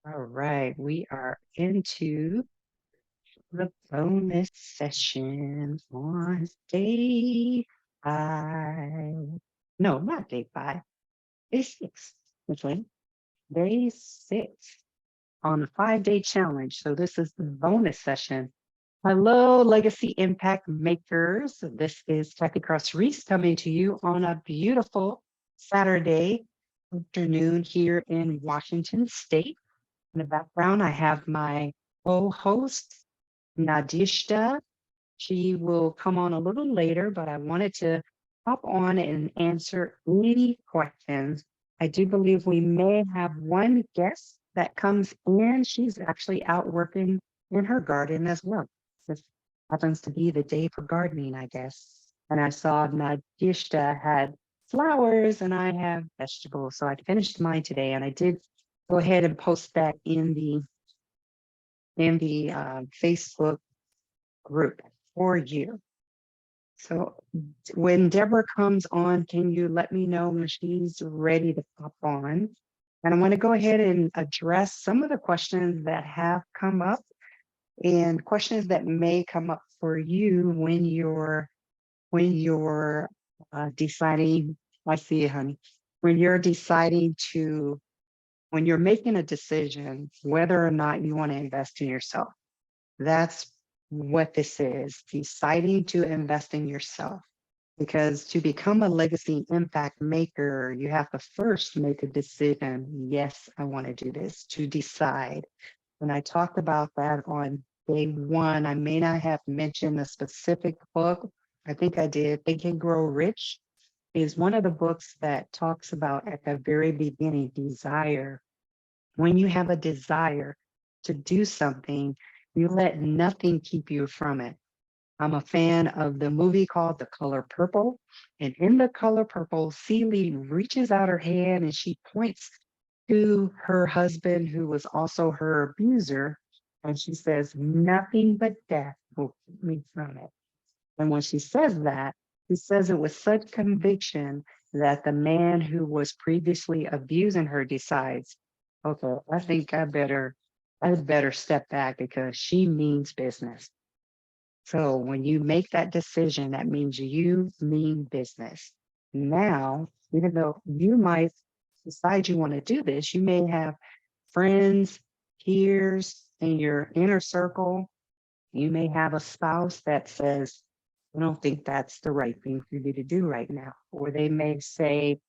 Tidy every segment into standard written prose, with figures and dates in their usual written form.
All right, we are into the bonus session on day five. No, not day five, day six. Which one? Day six on a 5-day challenge. So this is the bonus session. Hello, Legacy Impact Makers. This is Kathy Cross Reese coming to you on a beautiful Saturday afternoon here in Washington State. In the background, I have my co-host, Nadishta. She will come on a little later, but I wanted to hop on and answer any questions. I do believe we may have one guest that comes in. She's actually out working in her garden as well. This happens to be the day for gardening, I guess. And I saw Nadishta had flowers and I have vegetables. So I finished mine today and I did go ahead and post that in the Facebook group for you. So when Deborah comes on, can you let me know when she's ready to pop on? And I want to go ahead and address some of the questions that have come up and questions that may come up for you when you're deciding. I see you, honey. When you're deciding to when you're making a decision whether or not you want to invest in yourself. That's what this is, deciding to invest in yourself. Because to become a legacy impact maker, you have to first make a decision. Yes, I want to do this, to decide. When I talked about that on day one, I may not have mentioned a specific book. I think I did. Think and Grow Rich is one of the books that talks about at the very beginning, desire. When you have a desire to do something, you let nothing keep you from it. I'm a fan of the movie called The Color Purple. And in The Color Purple, Celie reaches out her hand and she points to her husband, who was also her abuser. And she says, nothing but death will keep me from it. And when she says that, she says it with such conviction that the man who was previously abusing her decides, okay, I better step back because she means business. So when you make that decision, that means you mean business. Now, even though you might decide you want to do this, you may have friends, peers in your inner circle. You may have a spouse that says, I don't think that's the right thing for you to do right now. Or they may say,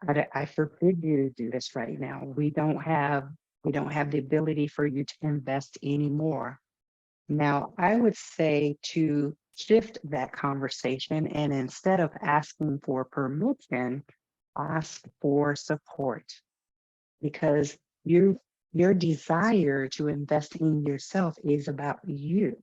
I forbid you to do this right now. We don't have the ability for you to invest anymore. Now, I would say to shift that conversation and instead of asking for permission, ask for support because your desire to invest in yourself is about you.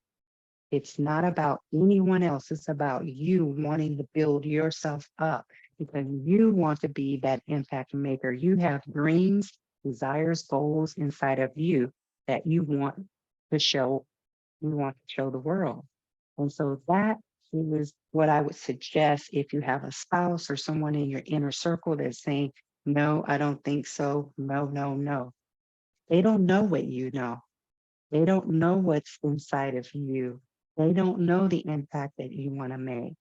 It's not about anyone else. It's about you wanting to build yourself up because you want to be that impact maker. You have dreams, desires, goals inside of you that to show you want to show the world. And so that is what I would suggest if you have a spouse or someone in your inner circle that's saying, no, I don't think so. No, no, no. They don't know what you know. They don't know what's inside of you. They don't know the impact that you want to make.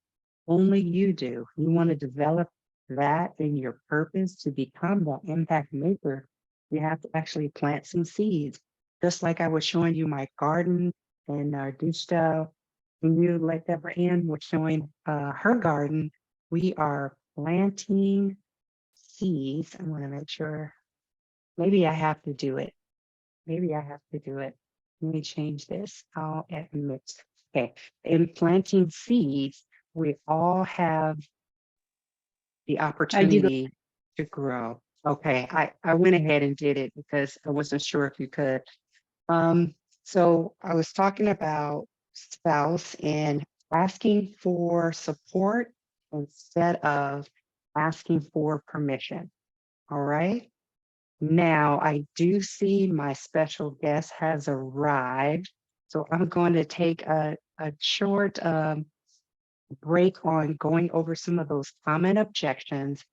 Only you do. You want to develop that in your purpose to become that impact maker. You have to actually plant some seeds. Just like I was showing you my garden and Dishta, and you like Deborah Ann was showing her garden. We are planting seeds. I want to make sure. Maybe I have to do it. Maybe I have to do it. Let me change this. I'll admit. Okay. In planting seeds, we all have the I did. opportunity to grow. Okay. I went ahead and did it because I wasn't sure if you could. Um, so I was talking about spouse and asking for support instead of asking for permission. All right. Now, I do see my special guest has arrived. So I'm going to take a short break on going over some of those common objections.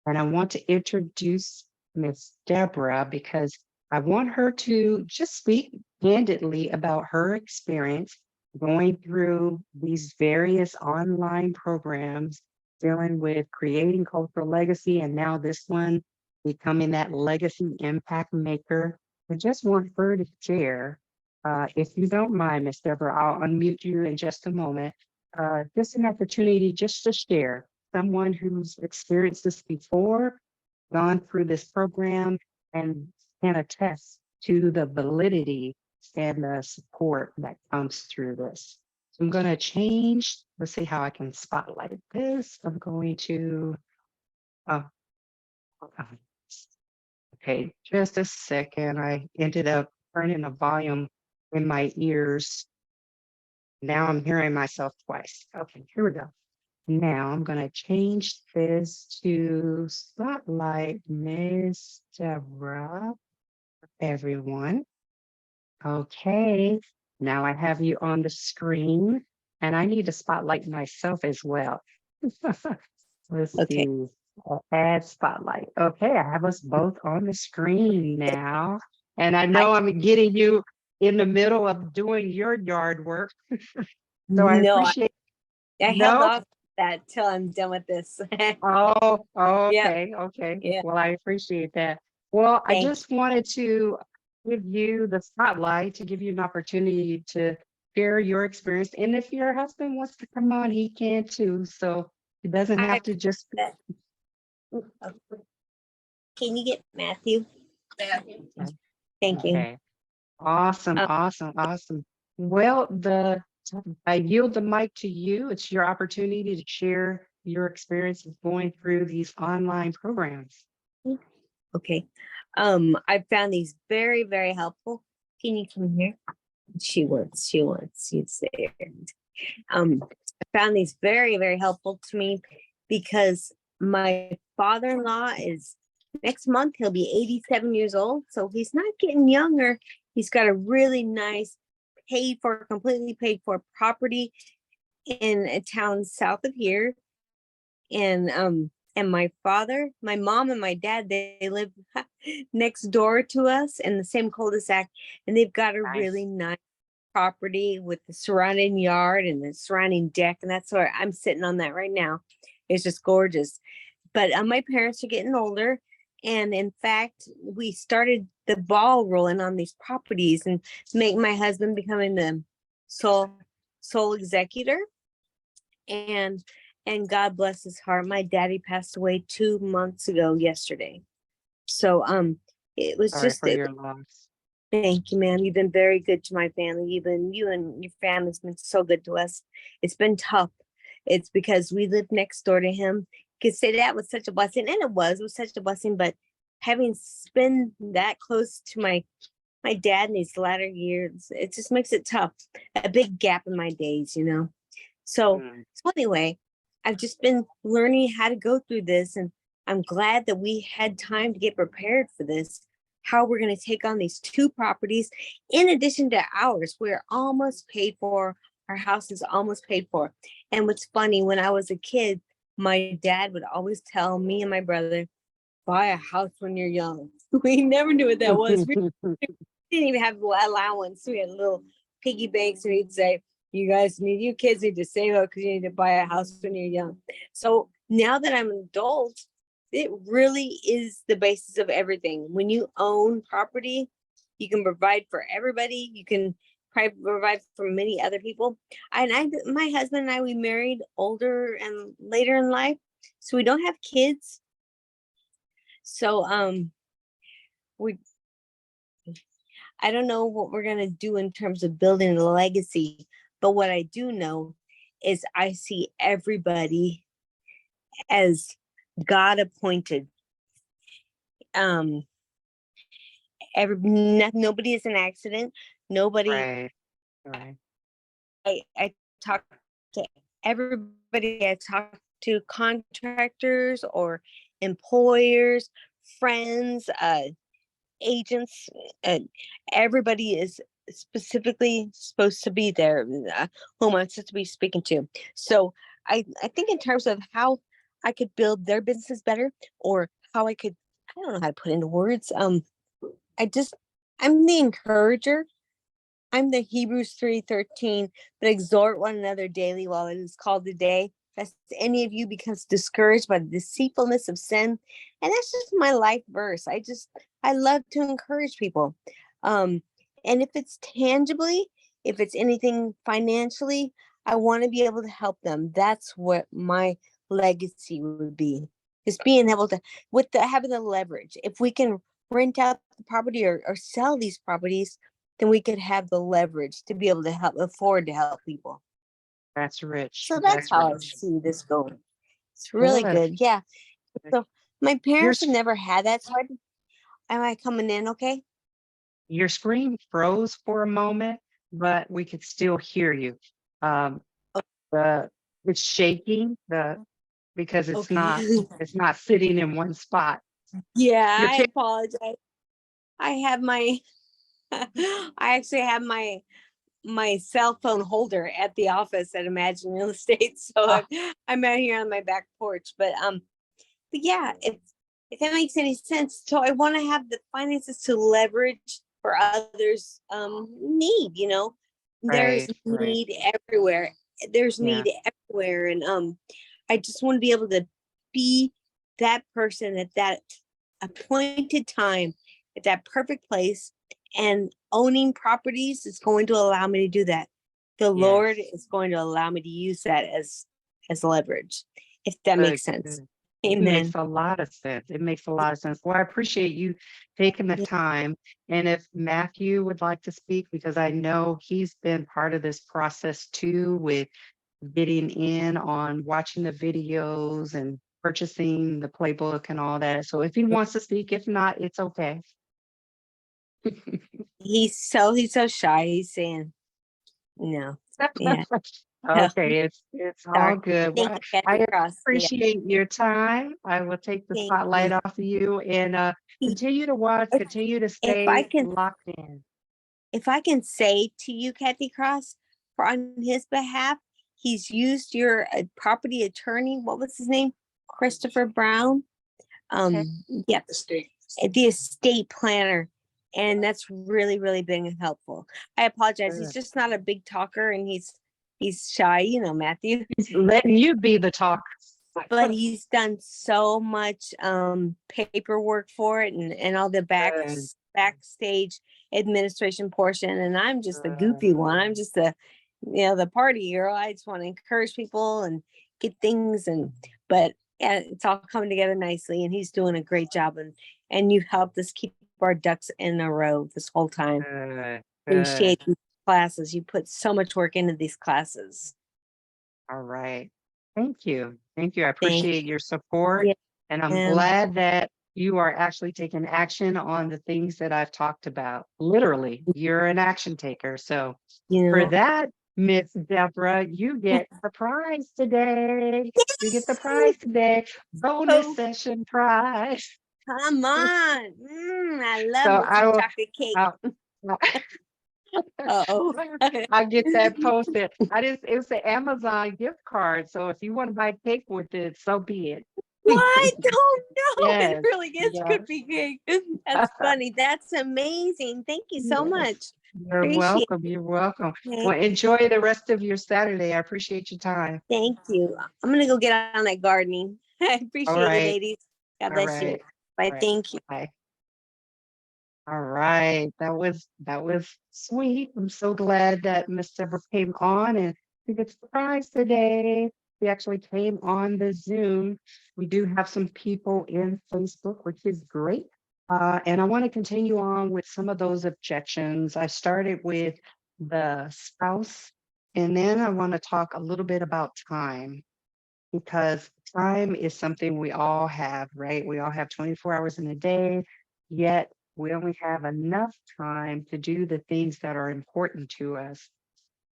And I want to introduce Miss Deborah because I want her to just speak candidly about her experience going through these various online programs, dealing with creating cultural legacy, and now this one becoming that legacy impact maker. I just want her to share. If you don't mind, Miss Deborah, I'll unmute you in just a moment. Just an opportunity just to share someone who's experienced this before, gone through this program, and can attest to the validity and the support that comes through this. So I'm going to change. Let's see how I can spotlight this. I'm going to, uh, uh, okay, just a second. I ended up turning the volume in my ears. Now I'm hearing myself twice. Okay, here we go. Now I'm going to change this to spotlight Miss Deborah, everyone. Okay, now I have you on the screen, and I need to spotlight myself as well. Let's Okay. see. Add spotlight. Okay, I have us both on the screen now. And I I know I'm getting you in the middle of doing your yard work. So I no, appreciate. I held No? off that till I'm done with this. Oh, Yep. okay, okay. Yeah. Well, I appreciate that. Well, I Thank just wanted to give you the spotlight to give you an opportunity to share your experience. And if your husband wants to come on, he can too. So he doesn't you. have to just. Can you get Matthew? Thank you. Okay. Awesome, Um, awesome, awesome. Well, I yield the mic to you. It's your opportunity to share your experience of going through these online programs. okay. I found these very, very helpful. Can you come here? She wants you there. I found these very, very helpful to me because my father-in-law is next month, he'll be 87 years old. So he's not getting younger. He's got a really nice completely paid for property in a town south of here. And my father, my mom and my dad, they live next door to us in the same cul-de-sac, and they've got a really Nice. nice property with the surrounding yard and the surrounding deck, and that's where I'm sitting on that right now. It's just gorgeous. But my parents are getting older, and in fact, we started the ball rolling on these properties and make my husband becoming the sole executor. And God bless his heart, my daddy passed away 2 months ago yesterday. So it was Sorry just for your loss. thank you, man. You've been very good to my family. You and your family's been so good to us. It's been tough. It's because we lived next door to him. Could say that was such a blessing, and it was such a blessing. But having spent that close to my dad in these latter years, it just makes it tough. A big gap in my days, you know. So, Mm. so anyway, I've just been learning how to go through this, and I'm glad that we had time to get prepared for this. How we're going to take on these two properties in addition to ours. We're almost paid for. Our house is almost paid for. And what's funny, when I was a kid, my dad would always tell me and my brother, buy a house when you're young. We never knew what that was. We didn't even have allowance. We had little piggy banks, and he'd say, you kids need to save up because you need to buy a house when you're young. So now that I'm an adult, it really is the basis of everything. When you own property, you can provide for everybody. You can provide for many other people. My husband and I, we married older and later in life, so we don't have kids. So we I don't know what we're gonna do in terms of building a legacy, but what I do know is I see everybody as God appointed. Um, nobody is an accident. Nobody. Right, right. I talk to everybody. I talk to contractors or employers, friends, agents, and everybody is specifically supposed to be there, whom I'm supposed to be speaking to. So I think in terms of how I could build their business better, or how I don't know how to put into words. I just I'm the encourager. I'm the Hebrews 3:13, but exhort one another daily while it is called the day, lest any of you becomes discouraged by the deceitfulness of sin. And that's just my life verse. I love to encourage people. Um, and if it's tangibly, if it's anything financially, I want to be able to help them. That's what my legacy would be. Just being able to, with the having the leverage. If we can rent out the property or sell these properties, then we could have the leverage to be able to afford to help people. That's rich. So that's That's how I rich. see this going. It's really Good. good. Yeah. So my Your parents have never had that. So am I coming in okay? your screen froze for a moment, but we could still hear you. Um, the it's shaking because Okay. it's not sitting in one spot. Yeah, Your I kid, apologize. I have my I actually have my cell phone holder at the office at Imagine Real Estate. So ah, I'm out here on my back porch. But yeah, if that makes any sense. So I want to have the finances to leverage for others need, there's right, need everywhere. There's yeah, need everywhere. And I just want to be able to be that person at that appointed time at that perfect place, and owning properties is going to allow me to do that. The Lord yes. is going to allow me to use that as leverage, if that Good, makes sense. good. It makes Amen. a lot of sense. It makes a lot of sense. Well, I appreciate you taking the Yeah, time. And if Matthew would like to speak, because I know he's been part of this process too, with getting in on watching the videos and purchasing the playbook and all that. So if he wants to speak, if not, it's okay. he's so shy. He's saying no. Yeah. Okay, it's all Sorry. good. Thank Well, you, Kathy I Cross. Yeah. appreciate your time. I will take the Thank you. spotlight off of you and continue to watch, If continue to if I stay can locked in. if I can say to you, Kathy Cross, for on his behalf, he's used your property attorney. What was his name? Christopher Brown. Okay. Yeah, the estate planner, and that's really, really been helpful. I apologize. He's Good. just not a big talker, and he's shy, Matthew. He's letting you be the talker. But he's done so much paperwork for it, and all the Good. backstage administration portion, and I'm just the Good. goofy one. I'm just the party girl. I just want to encourage people and get things, but yeah, it's all coming together nicely, and he's doing a great job, and you've helped us keep our ducks in a row this whole time. Good. Good. Appreciate these classes. You put so much work into these classes. All right. Thank you. Thank you. I Thank appreciate your support. you. And I'm And glad that you are actually taking action on the things that I've talked about. Literally, you're an action taker. So you for know, that, Miss Deborah, you get the prize today. You get the prize today. Bonus oh, session prize. come on. I So love me I some will, chocolate cake. I'll, Oh. I'll get that posted. It was the Amazon gift card. So if you want to buy cake with it, so be it. What? Oh no, it Yes, really is yes. cookie cake. That's funny. That's amazing. Thank you so Yes. much. You're Appreciate welcome. You're welcome. it. Well, enjoy the rest of your Saturday. I appreciate your time. Thank you. I'm gonna go get on that gardening. I All appreciate you, right. ladies. God All bless you. right. Bye. All right. Thank you. Bye. All right. That was sweet. I'm so glad that Miss Deborah came on and we get surprised today. We actually came on the Zoom. We do have some people in Facebook, which is great. And I want to continue on with some of those objections. I started with the spouse, and then I want to talk a little bit about time because time is something we all have, right? We all have 24 hours in a day, yet we only have enough time to do the things that are important to us.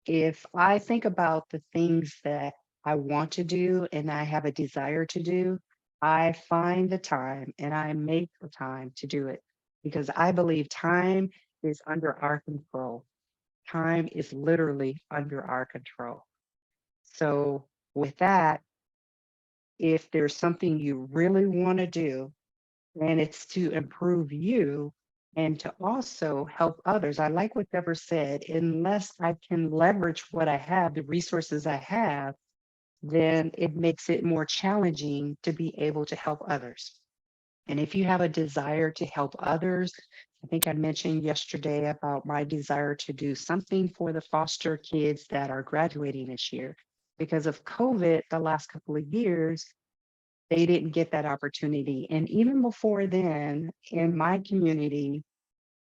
If I think about the things that I want to do and I have a desire to do, I find the time and I make the time to do it because I believe time is under our control. Time is literally under our control. So, with that, if there's something you really want to do and it's to improve you, and to also help others. I like what Deborah said, unless I can leverage what I have, the resources I have, then it makes it more challenging to be able to help others. And if you have a desire to help others, I think I mentioned yesterday about my desire to do something for the foster kids that are graduating this year. Because of COVID, the last couple of years, they didn't get that opportunity. And even before then, in my community,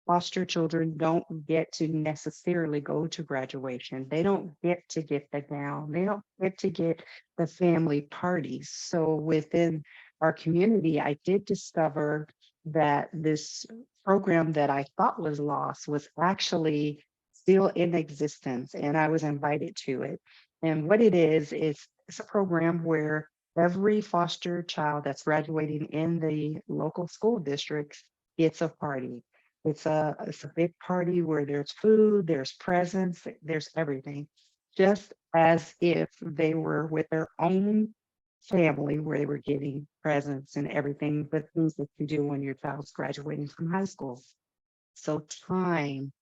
foster children don't get to necessarily go to graduation. They don't get to get the gown. They don't get to get the family parties. So within our community, I did discover that this program that I thought was lost was actually still in existence, and I was invited to it. And what it is it's a program where every foster child that's graduating in the local school districts gets a party. It's a big party where there's food, there's presents, there's everything, just as if they were with their own family where they were getting presents and everything, but things that you do when your child's graduating from high school. So time,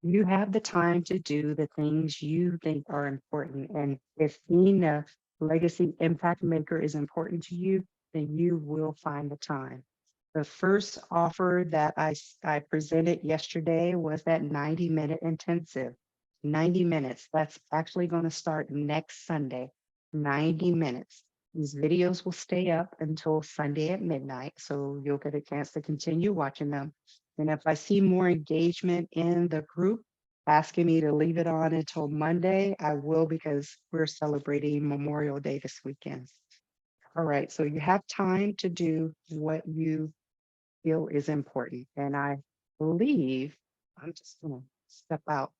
you have the time to do the things you think are important. And if being a legacy impact maker is important to you, then you will find the time. The first offer that I presented yesterday was that 90-minute intensive. 90 minutes. That's actually going to start next Sunday. 90 minutes. These videos will stay up until Sunday at midnight, so you'll get a chance to continue watching them. And if I see more engagement in the group asking me to leave it on until Monday, I will, because we're celebrating Memorial Day this weekend. All right, so you have time to do what you feel is important. And I believe, I'm just going to step out.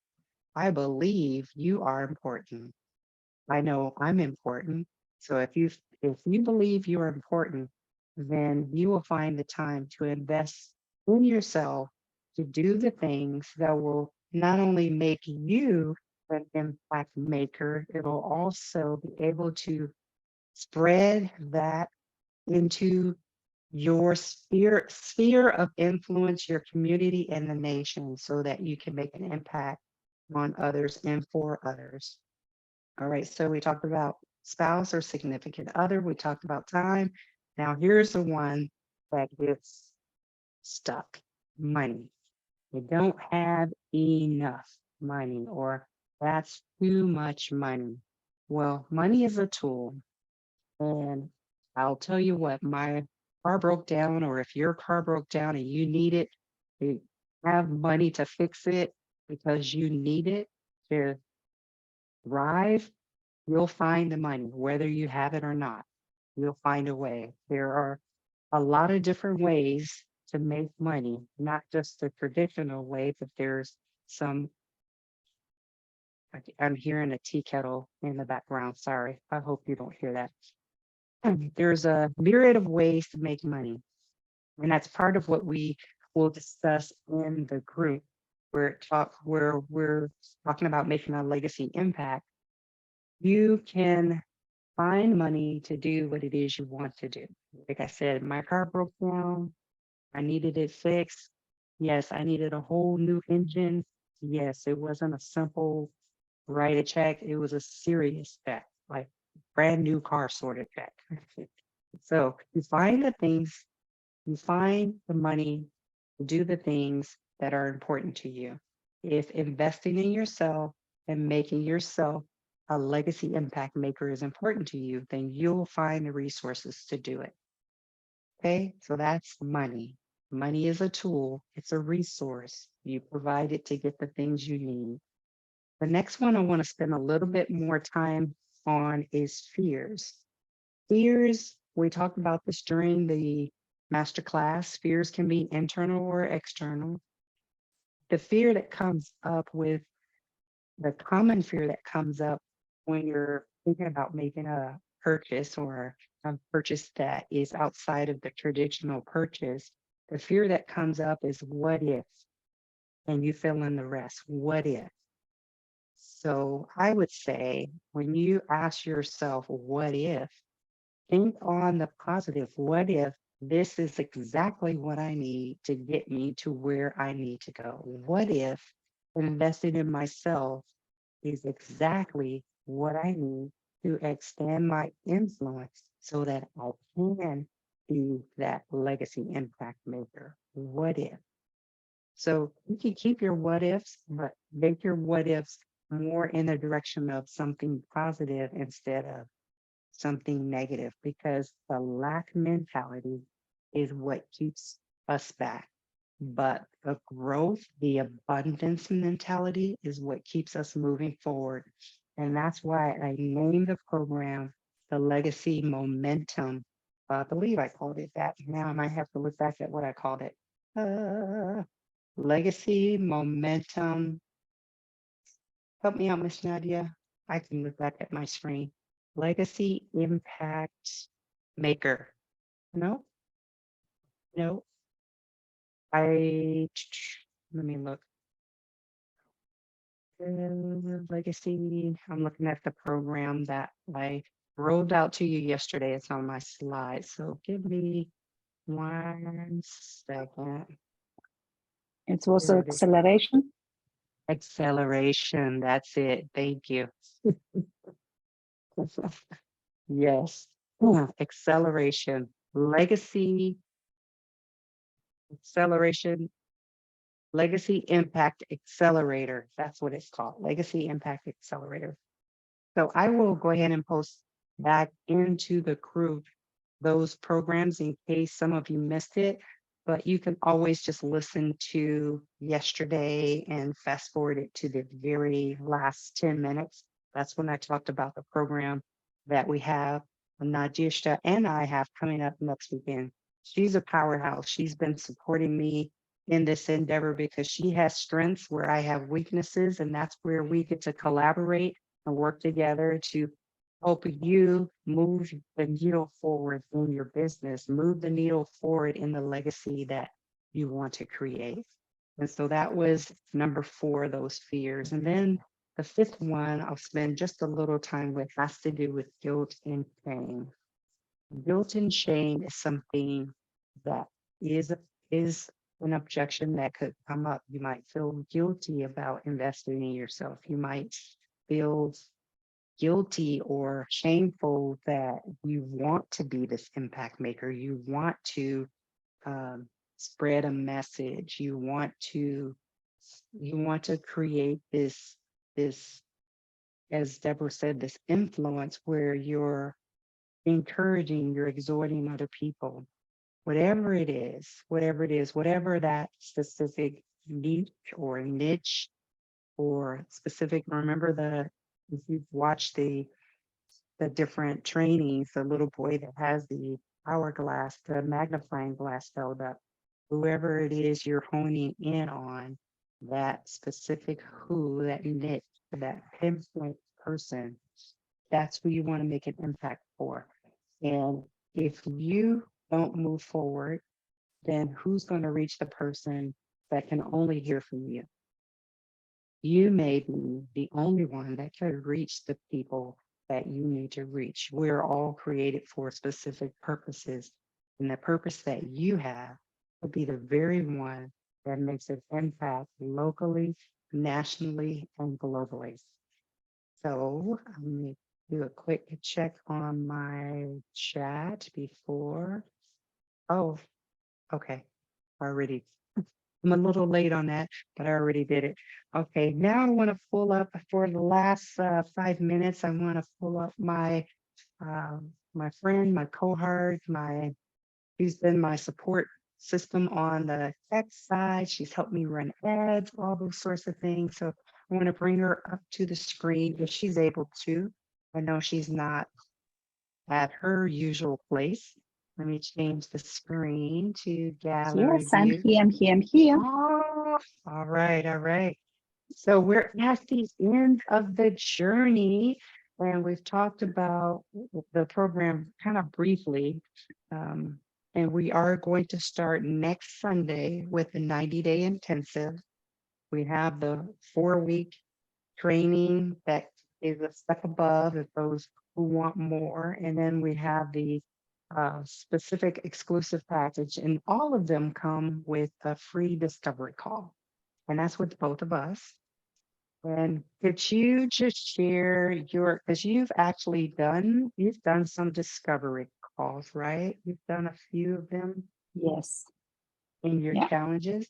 I believe you are important. I know I'm important. So if you believe you are important, then you will find the time to invest in yourself to do the things that will not only make you an impact maker, it'll also be able to spread that into your sphere of influence, your community and the nation, so that you can make an impact on others and for others. All right, so we talked about spouse or significant other, we talked about time. Now here's the one that gets stuck: money. You don't have enough money, or that's too much money. Well, money is a tool, and I'll tell you what, my car broke down, or if your car broke down and you need it, you have money to fix it because you need it to thrive, you'll find the money, whether you have it or not. You'll find a way. There are a lot of different ways to make money, not just the traditional way, but there's some. I'm hearing a tea kettle in the background. Sorry. I hope you don't hear that. There's a myriad of ways to make money. And that's part of what we will discuss in the group where we're talking about making a legacy impact. You can find money to do what it is you want to do. Like I said, my car broke down. I needed it fixed. Yes, I needed a whole new engine. Yes, it wasn't a simple write a check. It was a serious check, like brand new car sort of check. So you find the money to do the things that are important to you. If investing in yourself and making yourself a legacy impact maker is important to you, then you'll find the resources to do it. Okay, so that's money. Money is a tool, it's a resource. You provide it to get the things you need. The next one I want to spend a little bit more time on is fears. Fears, we talked about this during the master class. Fears can be internal or external. The fear that comes up with the common fear that comes up when you're thinking about making a purchase, or a purchase that is outside of the traditional purchase, the fear that comes up is what if, and you fill in the rest. What if? So I would say when you ask yourself, what if, think on the positive. What if this is exactly what I need to get me to where I need to go? What if investing in myself is exactly what I need to extend my influence so that I can be that legacy impact maker? What if? So you can keep your what ifs, but make your what ifs more in the direction of something positive instead of something negative, because the lack mentality is what keeps us back. But the growth, the abundance mentality is what keeps us moving forward. And that's why I named the program the Legacy Momentum. I believe I called it that. Now I might have to look back at what I called it. Legacy Momentum. Help me out, Miss Nadia. I can look back at my screen. Legacy Impact Maker. No, no. Let me look. Legacy. I'm looking at the program that I rolled out to you yesterday. It's on my slide. So give me 1 second. It was Here it is. acceleration. Acceleration. That's it. Thank you. Yes. Acceleration. Legacy acceleration. Legacy Impact Accelerator. That's what it's called. Legacy Impact Accelerator. So I will go ahead and post back into the group those programs in case some of you missed it, but you can always just listen to yesterday and fast forward it to the very last 10 minutes. That's when I talked about the program that we have, Najishta and I have coming up next weekend. She's a powerhouse. She's been supporting me in this endeavor because she has strengths where I have weaknesses, and that's where we get to collaborate and work together to help you move the needle forward in your business, move the needle forward in the legacy that you want to create. And so that was number 4, those fears. And then the 5th one I'll spend just a little time with has to do with guilt and shame. Guilt and shame is something that is is an objection that could come up. You might feel guilty about investing in yourself. You might feel guilty or shameful that you want to be this impact maker. You want to spread a message. You want to create this, as Deborah said, this influence where you're encouraging, you're exhorting other people. Whatever that specific niche or specific. Remember if you've watched the different trainings, the little boy that has the hourglass, the magnifying glass held up, whoever it is you're honing in on, that specific that niche, that pinpoint person, that's who you want to make an impact for. And if you don't move forward, then who's going to reach the person that can only hear from you? You may be the only one that can reach the people that you need to reach. We're all created for specific purposes, and the purpose that you have will be the very one that makes an impact locally, nationally, and globally. So I'm going to do a quick check on my chat before. Oh, okay. Already I'm a little late on that, but I already did it. Okay, now I want to pull up for the last 5 minutes. I want to pull up my friend, my cohort, she's been my support system on the tech side. She's helped me run ads, all those sorts of things. So I want to bring her up to the screen if she's able to. I know she's not at her usual place. Let me change the screen to gallery Yes, I'm view. here. I'm here. I'm here. Oh, all right, all right. So we're at the end of the journey, and we've talked about the program kind of briefly. And we are going to start next Sunday with the 90-day intensive. We have the 4-week training that is a step above if those who want more. And then we have the specific exclusive package, and all of them come with a free discovery call. And that's with both of us. And could you just share because you've done some discovery calls, right? You've done a few of them Yes. in your Yeah. challenges.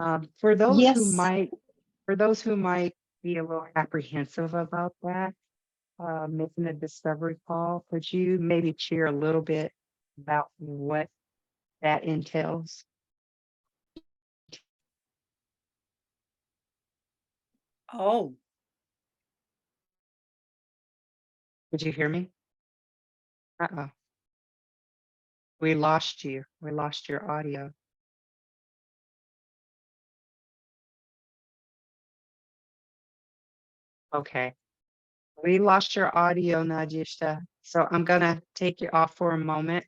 Yes. For those who might be a little apprehensive about that, making a discovery call, could you maybe share a little bit about what that entails? Oh, Did you hear me? Uh-oh. We lost you. We lost your audio. Okay. We lost your audio, Najishta. So I'm gonna take you off for a moment.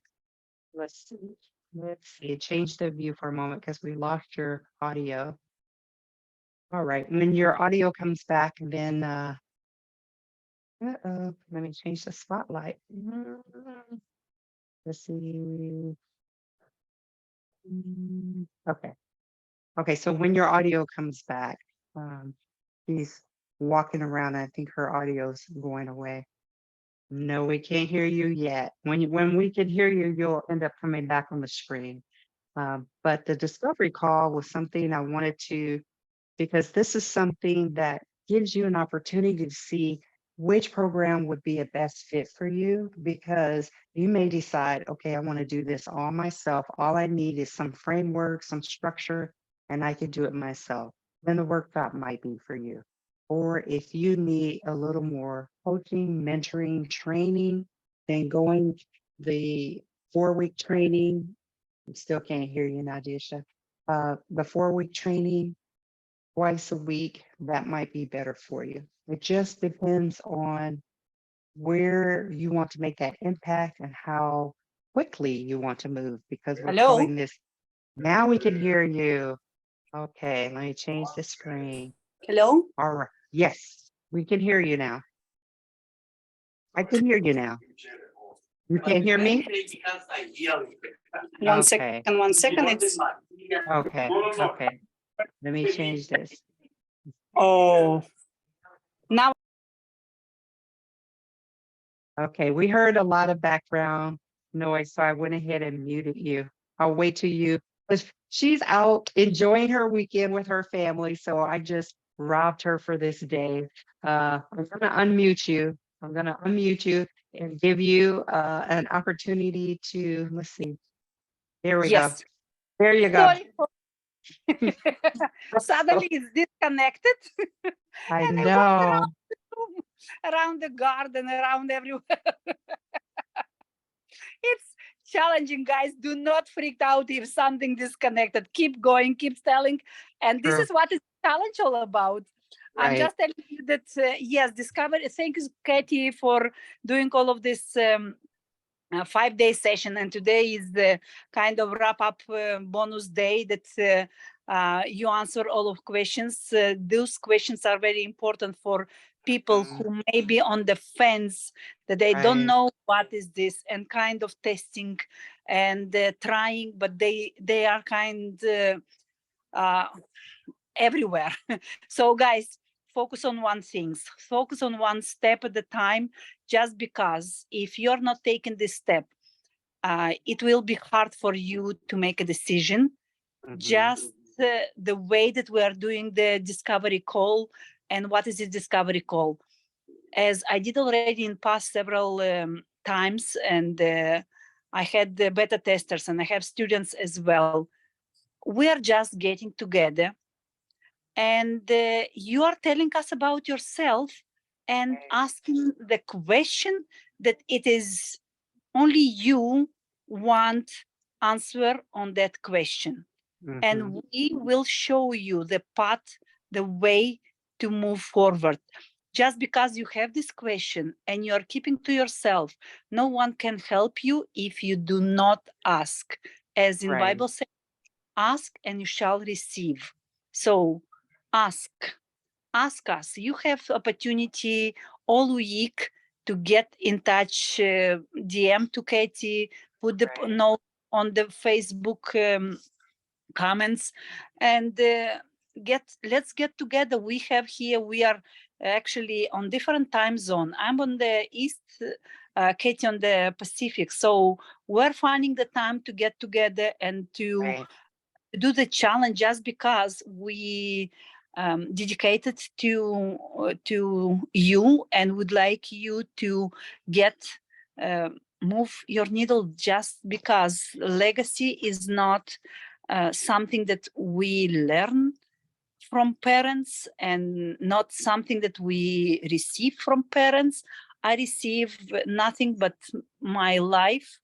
Let's see. Let's see. Change the view for a moment because we lost your audio. All right. When your audio comes back, then let me change the spotlight. Let's see. Okay. Okay. So when your audio comes back, she's walking around. I think her audio's going away. No, we can't hear you yet. When we can hear you, you'll end up coming back on the screen. But the discovery call was something I wanted to, because this is something that gives you an opportunity to see which program would be a best fit for you, because you may decide, okay, I want to do this all myself. All I need is some framework, some structure, and I can do it myself. Then the workshop might be for you. Or if you need a little more coaching, mentoring, training, then going the 4-week training. I still can't hear you, Nadisha. The 4-week training twice a week, that might be better for you. It just depends on where you want to make that impact and how quickly you want to move, because we're hello. calling this. Now we can hear you. Okay, let me change the screen. Hello. All right. Yes, we can hear you now. I can hear you now. You can't hear me? One Okay. second. 1 second. It's Okay. Okay. Let me change this. oh. Now Okay, we heard a lot of background noise, so I went ahead and muted you. I'll wait till you, because she's out enjoying her weekend with her family, so I just robbed her for this day. I'm gonna unmute you. I'm gonna unmute you and give you an opportunity to, let's see. There we go. yes. There you go. Sorry. Suddenly it's disconnected. I And I walk know. around the garden, around everywhere. It's challenging, guys. Do not freak out if something disconnected. Keep going, keep telling. And this True. is what is challenge all about. I'm Right. just telling you that, yes, discovery. Thank you, Katie, for doing all of this 5-day session. And today is the kind of wrap up bonus day that you answer all of questions. Those questions are very important for people who may be on the fence, that they don't Right. know what is this, and kind of testing and trying, but they are kind everywhere. So guys, focus on one thing, focus on one step at a time, just because if you're not taking this step, it will be hard for you to make a decision. Just the way that we are doing the discovery call. And what is the discovery call? As I did already in past several times, and I had the beta testers and I have students as well. We are just getting together, and you are telling us about yourself and asking the question that it is only you want answer on that question. And we will show you the path, the way to move forward. Just because you have this question and you are keeping to yourself, no one can help you if you do not ask. As in Right. Bible says, ask and you shall receive. So ask us. You have opportunity all week to get in touch, DM to Katie, put the Right. note on the Facebook comments, and let's get together. We are actually on different time zone. I'm on the east, Katie on the Pacific, so we're finding the time to get together and to Right. do the challenge, just because we dedicated to you and would like you to get move your needle, just because legacy is not something that we learn from parents and not something that we receive from parents. I receive nothing but my life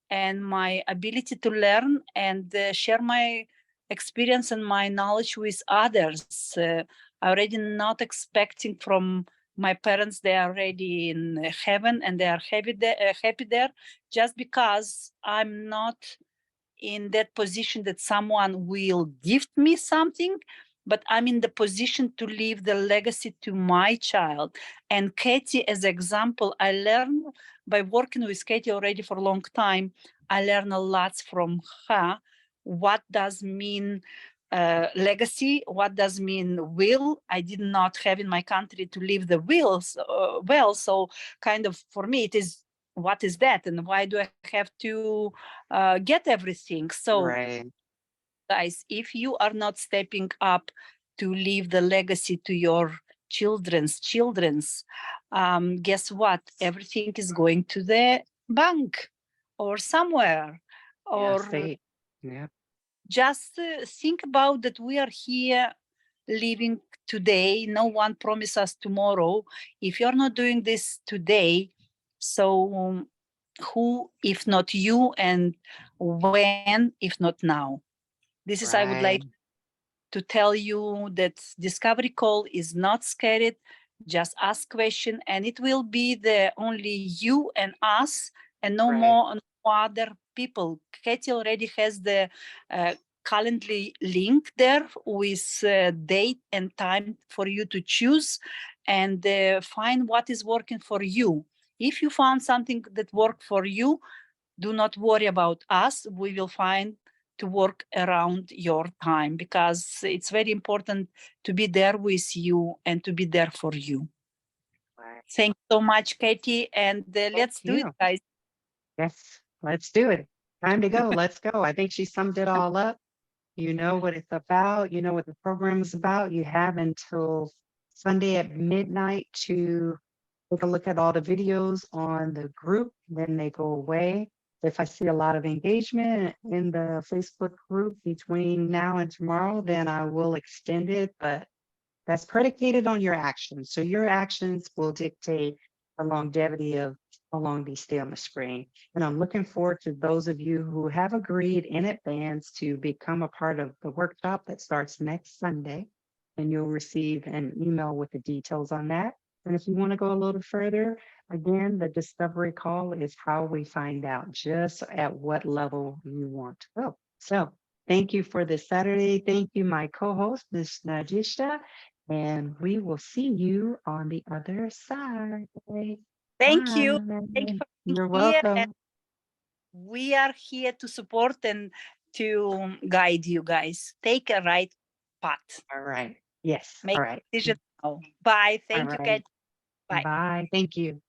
and my ability to learn and share my experience and my knowledge with others. I already not expecting from my parents. They are already in heaven and they are happy there, just because I'm not in that position that someone will give me something, but I'm in the position to leave the legacy to my child. And Katie, as example, I learned by working with Katie already for a long time. I learned a lot from her. What does mean legacy? What does mean will? I did not have in my country to leave the wills well. So kind of for me, it is, what is that? And why do I have to get everything? So Right. guys, if you are not stepping up to leave the legacy to your children's, guess what? Everything is going to the bank or somewhere. Yeah. Or State. Yeah. just think about that we are here living today. No one promises us tomorrow. If you're not doing this today, so who, if not you, and when, if not now? This is, I would like Right. to tell you that Discovery Call is not scared. Just ask question, and it will be the only you and us, and no Right. more, no other people. Katie already has the Calendly link there with date and time for you to choose and find what is working for you. If you found something that worked for you, do not worry about us. We will find to work around your time, because it's very important to be there with you and to be there for you. Right. Thank you so much, Katie. And Thank let's do it, you. guys. Yes. Let's do it. Time to go. Let's go. I think she summed it all up. You know what it's about. You know what the program is about. You have until Sunday at midnight to take a look at all the videos on the group. Then they go away. If I see a lot of engagement in the Facebook group between now and tomorrow, then I will extend it. But that's predicated on your actions. So your actions will dictate the longevity of how long they stay on the screen. And I'm looking forward to those of you who have agreed in advance to become a part of the workshop that starts next Sunday. And you'll receive an email with the details on that. And if you want to go a little further, again, the discovery call is how we find out just at what level you want to go. So thank you for this Saturday. Thank you, my co-host, Ms. Najisha. And we will see you on the other side. Thank you. Thank you Bye. for being You're here. And welcome. we are here to support and to guide you guys. Take a right path. All right. Yes. Make All right. decision now. Bye. All Thank you, right. Katie. Bye. Bye. Thank you.